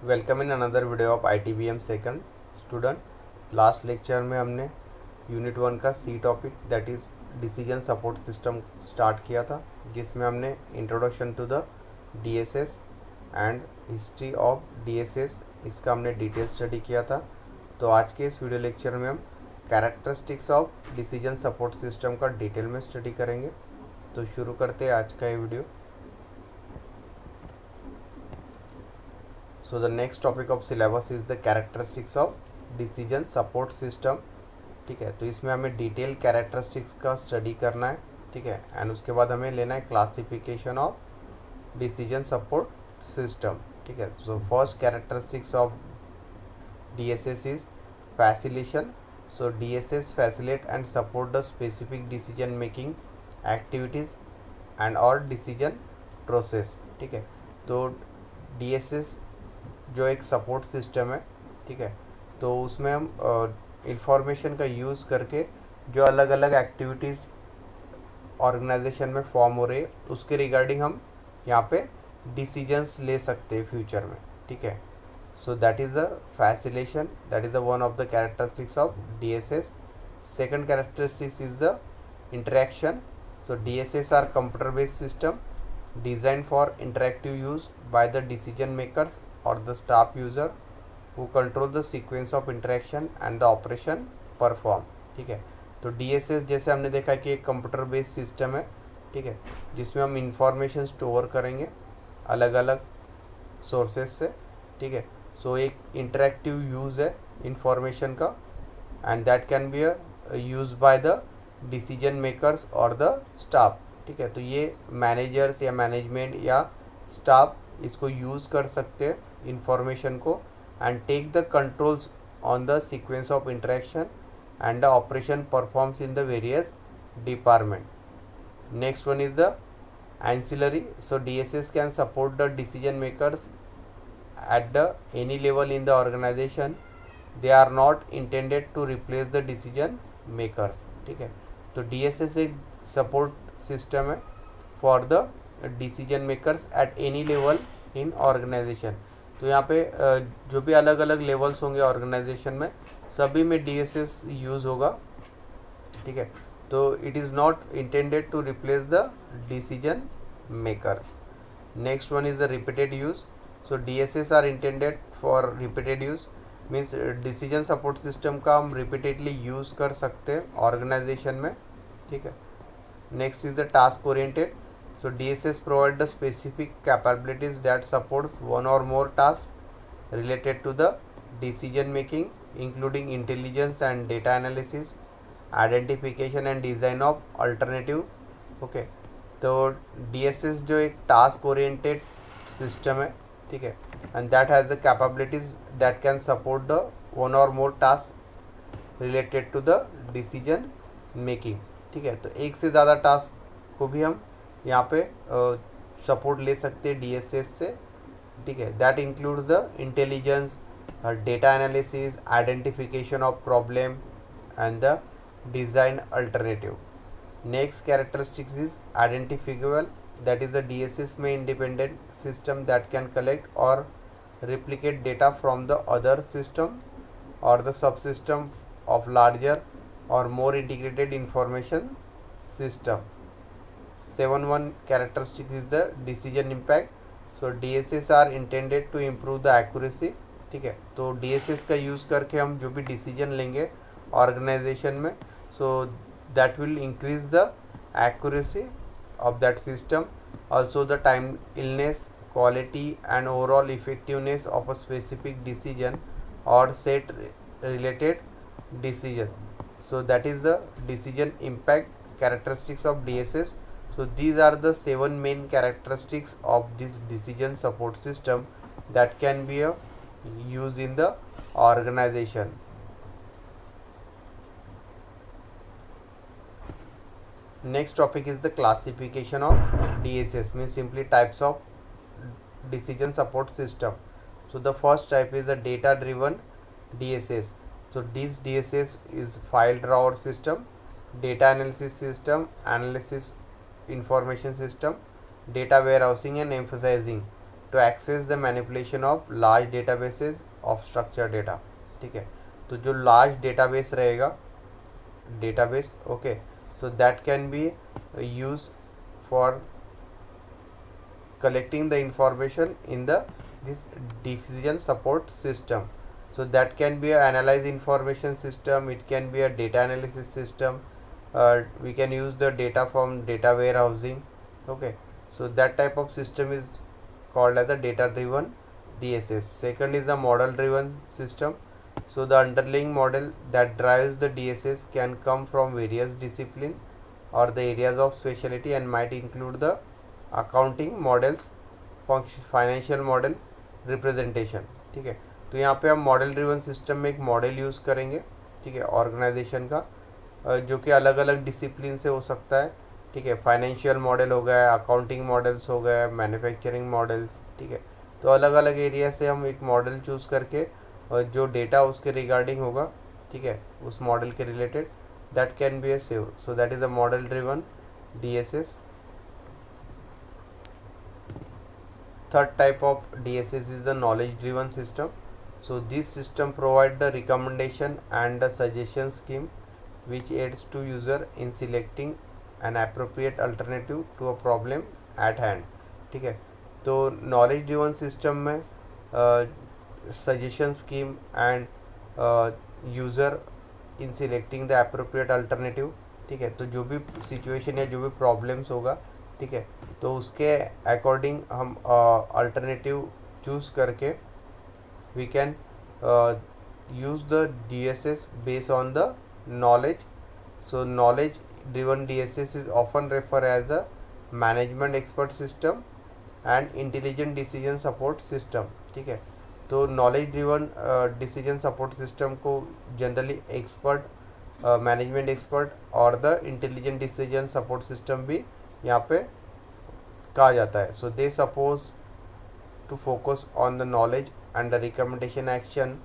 Welcome in another video of ITBM second student. Last lecture में हमने unit 1 का C topic that is decision support system start किया था, जिसमें हमने introduction to the DSS and history of DSS इसका हमने डिटेल स्टडी किया था। तो आज के इस वीडियो लेक्चर में हम characteristics of decision support system का डिटेल में स्टडी करेंगे। तो शुरू करते हैं आज का ये video. So the next topic of syllabus is the characteristics of decision support system. ठीक है, तो इसमें हमें डिटेल कैरेक्टरिस्टिक्स का स्टडी करना है। ठीक है, एंड उसके बाद हमें लेना है classification of decision support system. ठीक है, so first characteristics of DSS is facilitation. So DSS facilitate and support the specific decision making activities and और डिसीजन प्रोसेस। ठीक है, तो DSS जो एक सपोर्ट सिस्टम है, ठीक है, तो उसमें हम इंफॉर्मेशन का यूज़ करके जो अलग अलग एक्टिविटीज़ ऑर्गेनाइजेशन में फॉर्म हो रही है उसके रिगार्डिंग हम यहाँ पे डिसीजंस ले सकते हैं फ्यूचर में। ठीक है, so that is the facilitation, that is the one of the characteristics of DSS। Second characteristics is the interaction. So DSS are computer based system designed for interactive use by the decision makers or the staff user who control the sequence of interaction and the operation perform। ठीक है, तो DSS जैसे हमने देखा कि एक computer based system है, ठीक है, जिसमें हम इंफॉर्मेशन स्टोर करेंगे अलग अलग सोर्सेज से। ठीक है, सो एक इंटरेक्टिव यूज़ है इंफॉर्मेशन का and that can be use by the decision makers और द स्टाफ। ठीक है, तो ये मैनेजर्स या मैनेजमेंट या स्टाफ इसको यूज़ कर सकते हैं इंफॉर्मेशन को and take the controls on the sequence of interaction and the operation performs in the various department. Next one is the ancillary. So DSS can support the decision makers at the any level in the organization. They are not intended to replace the decision makers। ठीक है, तो DSS एक support system है for the decision makers at any level in organization. तो यहाँ पे जो भी अलग अलग लेवल्स होंगे ऑर्गेनाइजेशन में सभी में DSS यूज़ होगा। ठीक है, तो it is not intended to replace the decision makers. Next one is the repeated use. So DSS are intended for repeated use, means decision support system का हम रिपीटेडली यूज़ कर सकते हैं ऑर्गेनाइजेशन में। ठीक है, next is the task oriented. So DSS provide the specific capabilities that supports one or more task related to the decision making including intelligence and data analysis, identification and design of alternative. Okay, तो DSS जो एक task oriented system है, ठीक है, and that has the capabilities that can support the one or more task related to the decision making. ठीक है, तो एक से ज़्यादा टास्क को भी हम यहाँ पे सपोर्ट ले सकते हैं DSS से। ठीक है, that includes the intelligence, data analysis, identification of problem and the design alternative. Next characteristics is identifiable, that is the DSS में independent system that can collect or replicate data from the other system or the subsystem of larger or more integrated information system। 7.1 characteristic is the decision impact। so DSS are intended to improve the accuracy। ठीक है, तो DSS का use करके हम जो भी decision लेंगे organisation में, so that will increase the accuracy of that system, also the timeliness, quality and overall effectiveness of a specific decision or set related decision। so that is the decision impact characteristics of DSS। so these are the 7 main characteristics of this decision support system that can be used in the organization। next topic is the classification of DSS, means simply types of decision support system। so the first type is the data driven DSS। so this DSS is file drawer system, data analysis system, analysis information system, data warehousing and emphasizing to access the manipulation of large databases of structure data, ठीक है। तो जो large database रहेगा, database, okay, so that can be use for collecting the information in the this decision support system. So that can be a analyze information system, it can be a data analysis system, we can use the data from data warehousing, okay. So that type of system is called as a data driven DSS. Second is the model driven system. So the underlying model that drives the DSS can come from various discipline or the areas of specialty and might include the accounting models, financial model, representation, ठीक है। तो यहाँ पे हम model driven system में एक model use करेंगे, ठीक है, ऑर्गेनाइजेशन का, जो कि अलग अलग डिसिप्लिन से हो सकता है, ठीक है। फाइनेंशियल मॉडल हो गया, अकाउंटिंग मॉडल्स हो गए, मैन्युफैक्चरिंग मॉडल्स, ठीक है। तो अलग अलग एरिया से हम एक मॉडल चूज़ करके जो डेटा उसके रिगार्डिंग होगा, ठीक है, उस मॉडल के related, that can B A save. So that is a model driven DSS. Third type of DSS is the knowledge driven system. So this system provides the recommendation and the suggestion scheme which aids to user in selecting an appropriate alternative to a problem at hand. ठीक है, तो knowledge driven system में suggestion scheme and user in selecting the appropriate alternative, ठीक है। तो जो भी situation या जो भी प्रॉब्लम्स होगा, ठीक है, तो उसके अकॉर्डिंग हम अल्टरनेटिव चूज़ करके we can use the DSS based on the knowledge. So knowledge driven DSS is often refer as a management expert system and intelligent decision support system, ठीक है। तो knowledge driven decision support system को generally expert, management expert और the intelligent decision support system भी यहाँ पे कहा जाता है. So they suppose to focus on the knowledge and the recommendation action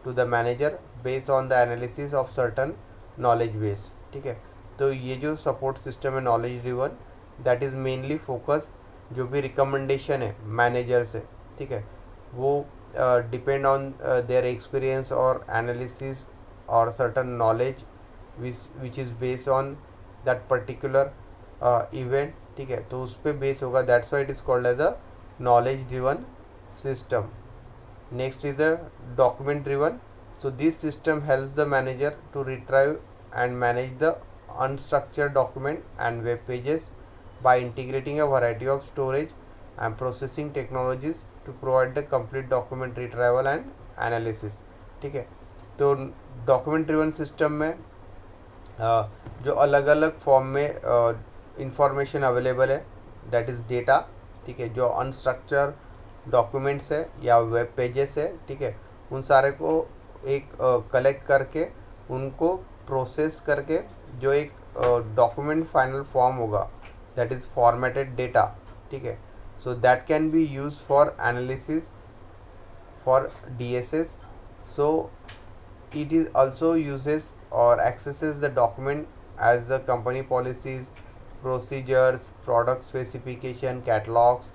to the manager based on the analysis of certain knowledge base, ठीक है। तो ये जो सपोर्ट सिस्टम है knowledge driven, that is mainly focus जो भी recommendation है manager से, ठीक है, वो डिपेंड ऑन देयर एक्सपीरियंस और एनालिसिस और certain knowledge which is based on that particular event, ठीक है। तो उस पर बेस होगा, that's why it is called as a knowledge driven system. Next is a document driven. So this system helps the manager to retrieve and manage the unstructured document and web pages by integrating a variety of storage and processing technologies to provide the complete document retrieval and analysis, ठीक है। तो document driven system में जो अलग अलग form में information available है, that is data, ठीक है, जो अनस्ट्रक्चर डॉक्यूमेंट्स है या वेब पेजेस है, ठीक है, उन सारे को एक कलेक्ट करके उनको प्रोसेस करके जो एक डॉक्यूमेंट फाइनल फॉर्म होगा, दैट इज़ फॉर्मेटेड डेटा, ठीक है। So that can be use for analysis for DSS. So it is also uses or accesses the document as the company policies, procedures, product specification, catalogs,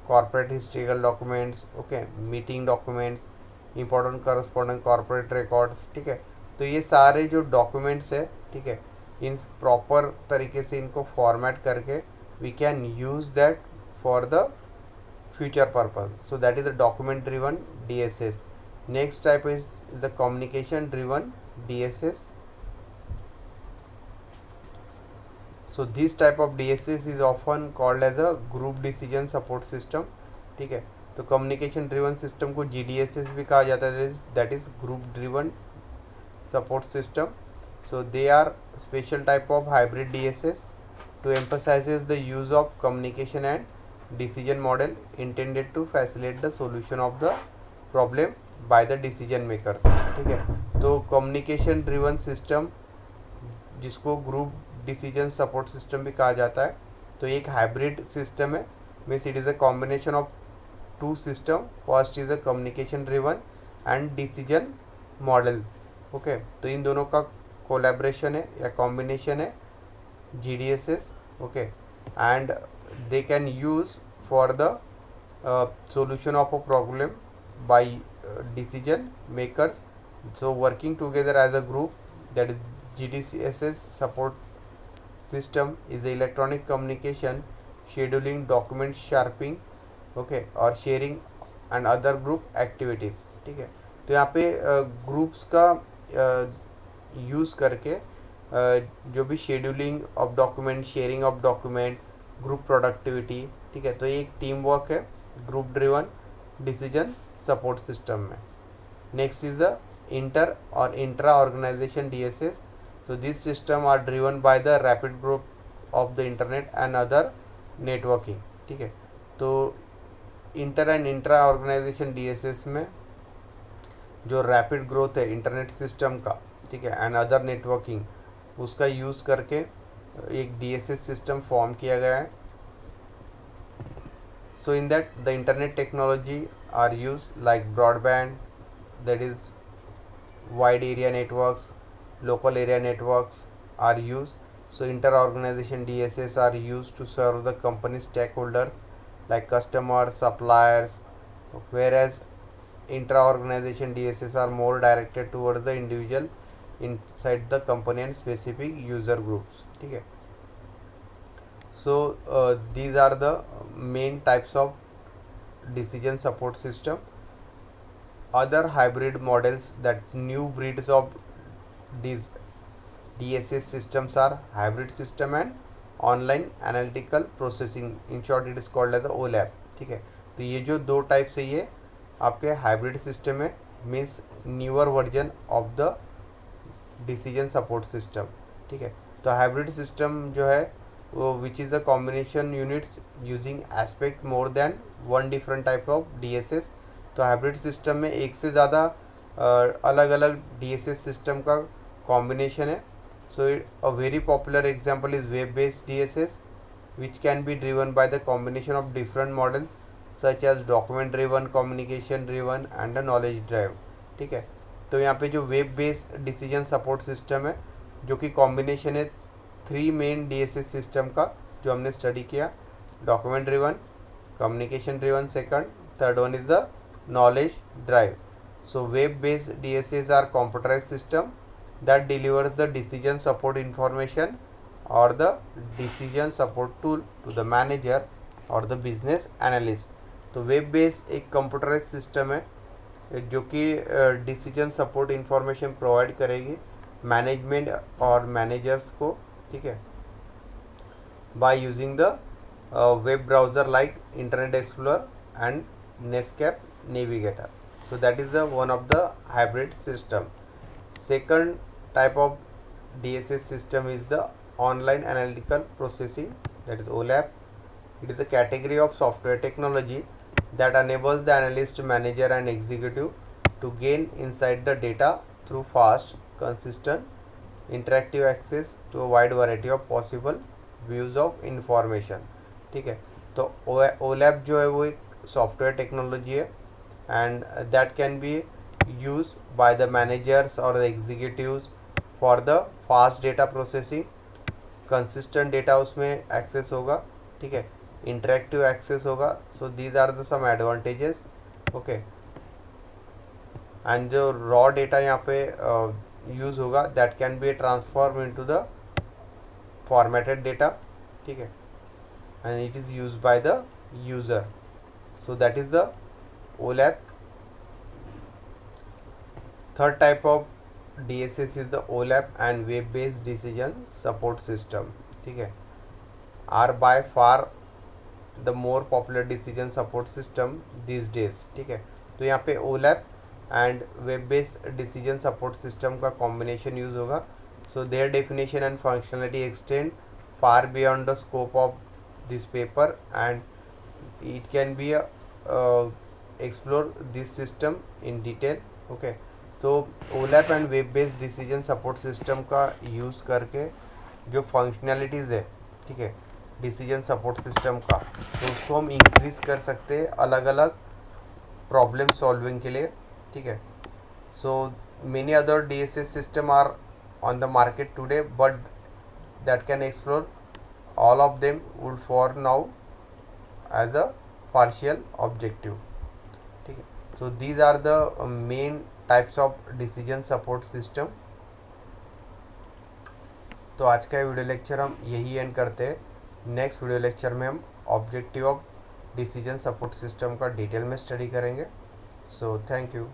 corporate historical documents, okay, meeting documents, important corresponding corporate records, ठीक है। तो ये सारे जो documents है, ठीक है, in proper तरीके से इनको फॉर्मेट करके we can use that for the future purpose. So that is the document driven DSS. Next type is the communication driven DSS. So this type of DSS is often called as a group decision support system, ठीक है। तो communication driven system को GDSS भी कहा जाता है, that is group driven support system. So they are special type of hybrid DSS to emphasizes the use of communication and decision model intended to facilitate the solution of the problem by the decision makers, ठीक है। तो communication driven system जिसको group decision support system भी कहा जाता है, तो एक हाइब्रिड सिस्टम है, means it is a combination of two system. First is a communication driven and decision model, okay. तो इन दोनों का कोलैबोरेशन है या कॉम्बिनेशन है GDSS, okay, and they can use for the solution of a problem by decision makers. So working together as a group, that is GDCSS support system is the electronic communication, scheduling, document sharpening, okay or sharing and other group activities. ठीक है, तो यहाँ पे groups का use करके जो भी scheduling of document, sharing of document, group productivity, ठीक है, तो ये एक टीम वर्क है group driven decision support system में। नेक्स्ट इज द इंटर और intra organisation DSS। so these system are driven by the rapid growth of the internet and other networking। ठीक है, तो inter and intra organisation DSS में जो rapid growth है internet system का, ठीक है, एंड अदर नेटवर्किंग, उसका यूज़ करके एक DSS सिस्टम फॉर्म किया गया है। So in that the internet technology are use like broadband, that is wide area networks, local area networks are used. So inter-organization DSS are used to serve the company stakeholders like customers, suppliers, whereas intra-organization DSS are more directed towards the individual inside the company and specific user groups। ठीक है, so these are the main types of decision support system। Other hybrid models, that new breeds of these DSS systems are hybrid system and online analytical processing, in short it is called as OLAP। ठीक है, तो ये जो दो type से ये आपके hybrid system है, means newer version of the decision support system. ठीक है, तो हाइब्रिड सिस्टम जो है वो which is the combination units using aspect more than one different type of DSS। तो हाइब्रिड सिस्टम में एक से ज़्यादा अलग अलग DSS सिस्टम का कॉम्बिनेशन है। So a very popular example is web based DSS which can be driven by the combination of different models such as document driven, communication driven and a knowledge drive। ठीक है, तो यहाँ पे जो web based decision support system है, जो कि combination है 3 मेन DSS सिस्टम का जो हमने स्टडी किया, document driven, communication driven second, third one is the knowledge drive. So web based DSS are computerized system that delivers the decision support information or the decision support tool to the manager or the business analyst। तो web based एक computerise system है जो कि decision support information provide करेगी management और managers को। ठीक है, by using the web browser like Internet Explorer and Netscape Navigator. So that is the one of the hybrid system. Second type of DSS system is the online analytical processing, that is OLAP। It is a category of software technology that enables the analyst, manager and executive to gain inside the data through fast, consistent, interactive access to a wide variety of possible views of information। ठीक है, तो OLAP जो है वो एक software technology है and that can B used by the managers or the executives for the fast data processing, consistent data उसमें access होगा। ठीक है, interactive access होगा। so these are the some advantages। okay, and जो raw data यहाँ पे use होगा that can be transformed into the formatted data। ठीक है, and it is used by the user। so that is the OLAP। Third type of DSS is the OLAP and web based decision support system। ठीक है, are by far the more popular decision support system these days। ठीक है, तो यहाँ पे OLAP and web based decision support system का combination use होगा। so their definition and functionality extend far beyond the scope of this paper and it can be explore this system in detail। okay, तो OLAP and web based decision support system का use करके जो functionalities है, ठीक है, decision support system का, तो उसको हम इंक्रीज़ कर सकते हैं अलग अलग प्रॉब्लम सॉल्विंग के लिए। ठीक है, so many other DSS system are on the market today but that can explore all of them would for now as a partial objective. ठीक है, so these are the main types of decision support system. तो आज का video lecture हम यही and करते हैं। Next video lecture में हम objective of decision support system का डिटेल में स्टडी करेंगे। So thank you.